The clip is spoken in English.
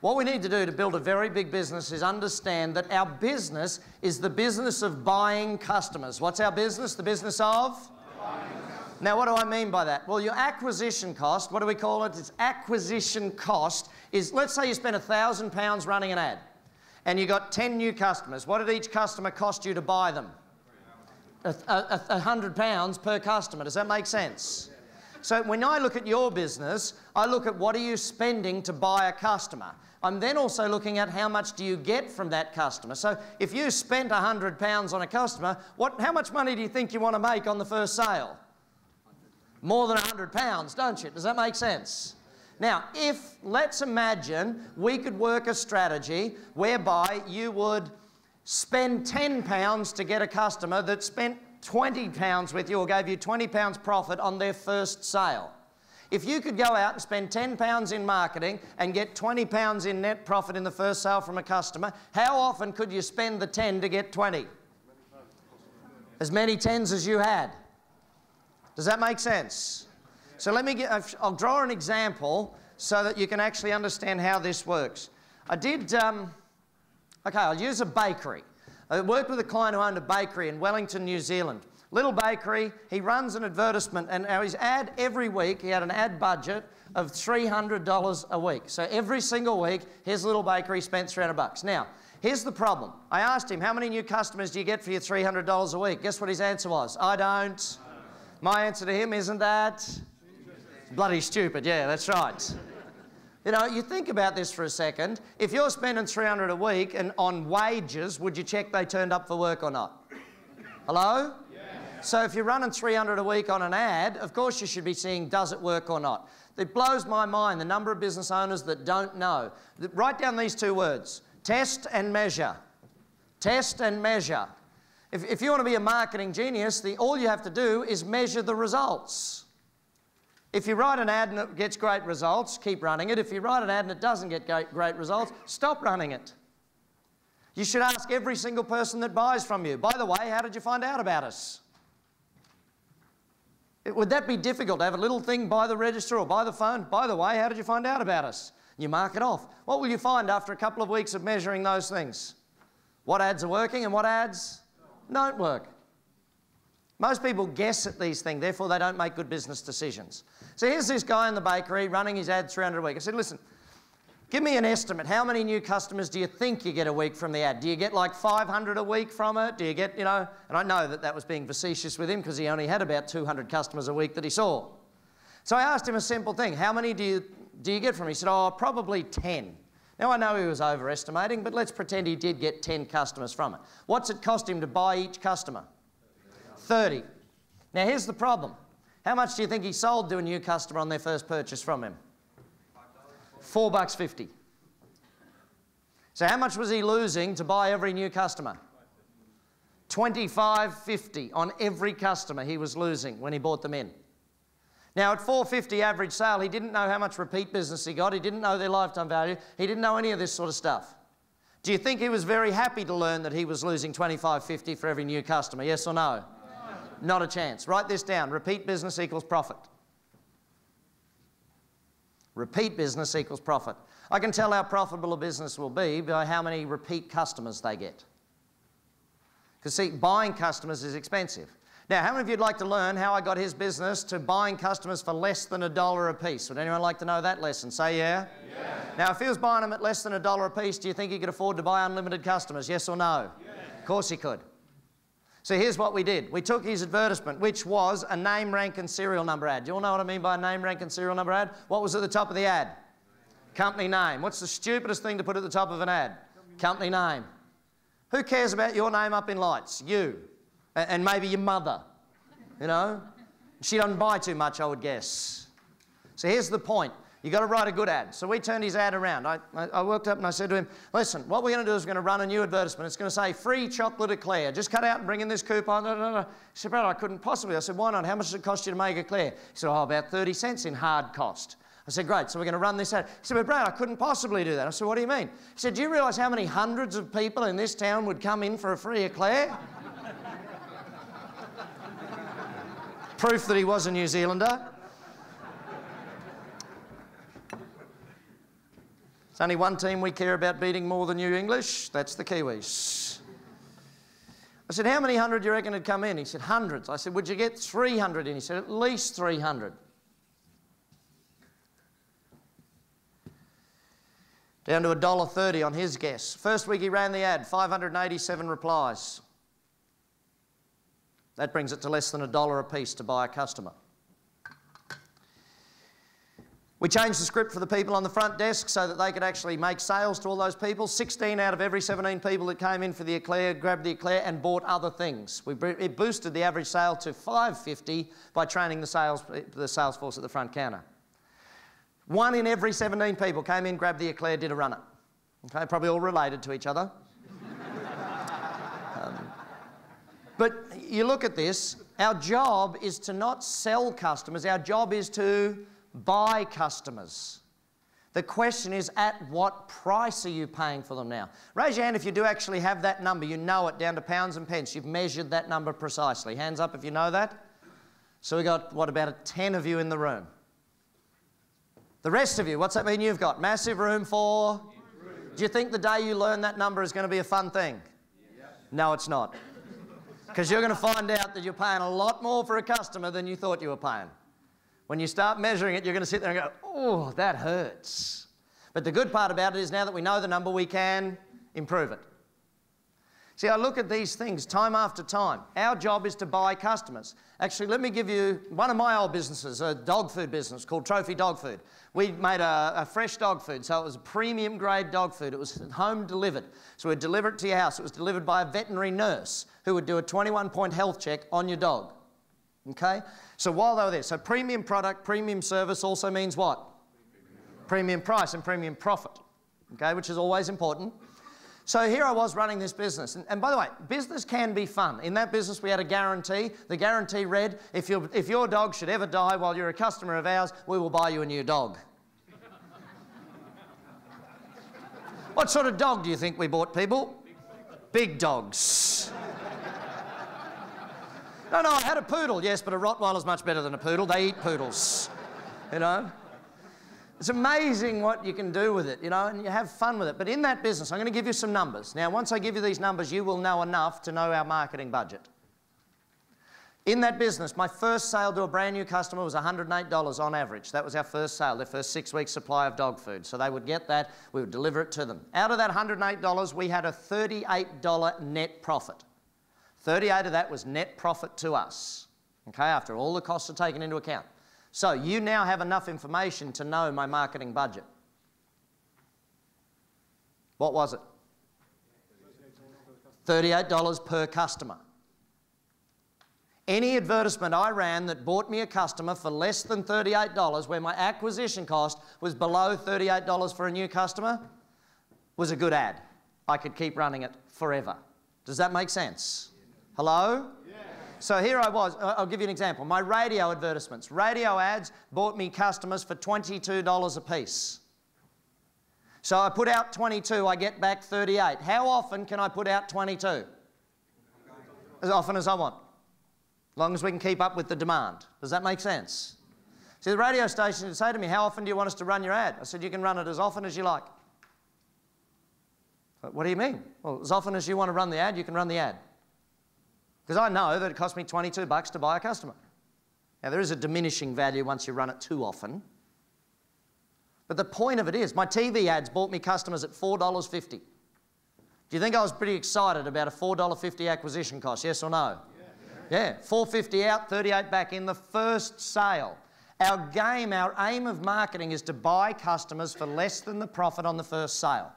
What we need to do to build a very big business is understand that our business is the business of buying customers. What's our business? The business of? Now, what do I mean by that? Well, your acquisition cost, what do we call it? It's acquisition cost is, let's say you spent £1,000 running an ad and you got 10 new customers. What did each customer cost you to buy them? £100 per customer. Does that make sense? So when I look at your business, I look at what are you spending to buy a customer. I'm then also looking at how much do you get from that customer. So if you spent £100 on a customer, how much money do you think you want to make on the first sale? More than £100, don't you? Does that make sense? Now, let's imagine we could work a strategy whereby you would spend £10 to get a customer that spent £20 with you or gave you £20 profit on their first sale. If you could go out and spend £10 in marketing and get £20 in net profit in the first sale from a customer, how often could you spend the 10 to get 20? As many 10s as you had. Does that make sense? So I'll draw an example so that you can actually understand how this works. I'll use a bakery. I worked with a client who owned a bakery in Wellington, New Zealand. Little bakery, he runs an advertisement, and his ad every week, he had an ad budget of $300 a week. So every single week, his little bakery spent $300. Now, here's the problem. I asked him, how many new customers do you get for your $300 a week? Guess what his answer was? I don't. My answer to him, isn't that? Bloody stupid, yeah, that's right. You know, you think about this for a second. If you're spending $300 a week and on wages, would you check they turned up for work or not? Hello? Yeah. So if you're running $300 a week on an ad, of course you should be seeing does it work or not. It blows my mind the number of business owners that don't know. Write down these two words, test and measure. Test and measure. If you want to be a marketing genius, all you have to do is measure the results. If you write an ad and it gets great results, keep running it. If you write an ad and it doesn't get great results, stop running it. You should ask every single person that buys from you, by the way, how did you find out about us? Would that be difficult to have a little thing by the register or by the phone? By the way, how did you find out about us? You mark it off. What will you find after a couple of weeks of measuring those things? What ads are working and what ads don't work. Most people guess at these things, therefore they don't make good business decisions. So here's this guy in the bakery running his ad $300 a week. I said, listen, give me an estimate. How many new customers do you think you get a week from the ad? Do you get like 500 a week from it? Do you get, you know, and I know that was being facetious with him because he only had about 200 customers a week that he saw. So I asked him a simple thing. How many do you get from him? He said, oh, probably 10. Now, I know he was overestimating, but let's pretend he did get 10 customers from it. What's it cost him to buy each customer? 30. Now, here's the problem. How much do you think he sold to a new customer on their first purchase from him? $4.50. So how much was he losing to buy every new customer? $25.50 on every customer he was losing when he bought them in. Now, at $4.50 average sale, he didn't know how much repeat business he got. He didn't know their lifetime value. He didn't know any of this sort of stuff. Do you think he was very happy to learn that he was losing $25.50 for every new customer? Yes or no? No. Not a chance. Write this down. Repeat business equals profit. Repeat business equals profit. I can tell how profitable a business will be by how many repeat customers they get. Because, see, buying customers is expensive. Now, how many of you would like to learn how I got his business to buying customers for less than $1 a piece? Would anyone like to know that lesson? Say yeah. Yeah. Now, if he was buying them at less than $1 a piece, do you think he could afford to buy unlimited customers? Yes or no? Yeah. Of course he could. So here's what we did. We took his advertisement, which was a name, rank and serial number ad. Do you all know what I mean by a name, rank and serial number ad? What was at the top of the ad? Company name. What's the stupidest thing to put at the top of an ad? Company name. Who cares about your name up in lights? You. And maybe your mother, you know? She doesn't buy too much, I would guess. So here's the point. You've got to write a good ad. So we turned his ad around. I worked up and I said to him, listen, what we're going to do is we're going to run a new advertisement. It's going to say, free chocolate eclair. Just cut out and bring in this coupon. He said, Brad, I couldn't possibly. I said, why not? How much does it cost you to make eclair? He said, oh, about 30 cents in hard cost. I said, great, so we're going to run this ad. He said, but Brad, I couldn't possibly do that. I said, what do you mean? He said, do you realise how many hundreds of people in this town would come in for a free eclair? Proof that he was a New Zealander. There's only one team we care about beating more than you English. That's the Kiwis. I said, how many hundred do you reckon would come in? He said, hundreds. I said, would you get 300 in? He said, at least 300. Down to $1.30 on his guess. First week he ran the ad, 587 replies. That brings it to less than $1 a piece to buy a customer. We changed the script for the people on the front desk so that they could actually make sales to all those people. 16 out of every 17 people that came in for the eclair grabbed the eclair and bought other things. It boosted the average sale to $5.50 by training the sales force at the front counter. 1 in every 17 people came in, grabbed the eclair, did a runner. Okay, probably all related to each other. But you look at this, our job is to not sell customers, our job is to buy customers. The question is, at what price are you paying for them now? Raise your hand if you do actually have that number. You know it down to pounds and pence. You've measured that number precisely. Hands up if you know that. So we got, what, about 10 of you in the room. The rest of you, what's that mean you've got? Massive room for? Do you think the day you learn that number is going to be a fun thing? Yes. No, it's not. Because you're going to find out that you're paying a lot more for a customer than you thought you were paying. When you start measuring it, you're going to sit there and go, oh, that hurts. But the good part about it is now that we know the number, we can improve it. See, I look at these things time after time. Our job is to buy customers. Actually, let me give you one of my old businesses, a dog food business called Trophy Dog Food. We made a fresh dog food, so it was a premium grade dog food. It was home delivered. So we'd deliver it to your house. It was delivered by a veterinary nurse who would do a 21-point health check on your dog. Okay? So while they were there, so premium product, premium service also means what? Premium price and premium profit, okay, which is always important. So here I was running this business. And by the way, business can be fun. In that business, we had a guarantee. The guarantee read, if your dog should ever die while you're a customer of ours, we will buy you a new dog. What sort of dog do you think we bought, people? Big dogs. No, I had a poodle, yes, but a Rottweiler's much better than a poodle. They eat poodles, you know. It's amazing what you can do with it, you know, and you have fun with it. But in that business, I'm going to give you some numbers. Now, once I give you these numbers, you will know enough to know our marketing budget. In that business, my first sale to a brand new customer was $108 on average. That was our first sale, their first 6-week supply of dog food. So they would get that, we would deliver it to them. Out of that $108, we had a $38 net profit. 38 of that was net profit to us, okay, after all the costs are taken into account. So you now have enough information to know my marketing budget. What was it? $38 per customer. Any advertisement I ran that bought me a customer for less than $38, where my acquisition cost was below $38 for a new customer, was a good ad. I could keep running it forever. Does that make sense? Hello? Yeah. So here I was. I'll give you an example. My radio advertisements. Radio ads bought me customers for $22 a piece. So I put out 22, I get back 38. How often can I put out 22? As often as I want. As long as we can keep up with the demand. Does that make sense? See, the radio station would say to me, how often do you want us to run your ad? I said, you can run it as often as you like. What do you mean? Well, as often as you want to run the ad, you can run the ad. Because I know that it cost me $22 to buy a customer. Now, there is a diminishing value once you run it too often. But the point of it is, my TV ads bought me customers at $4.50. Do you think I was pretty excited about a $4.50 acquisition cost, yes or no? Yeah, $4.50 out, $38 back in the first sale. Our aim of marketing is to buy customers for less than the profit on the first sale.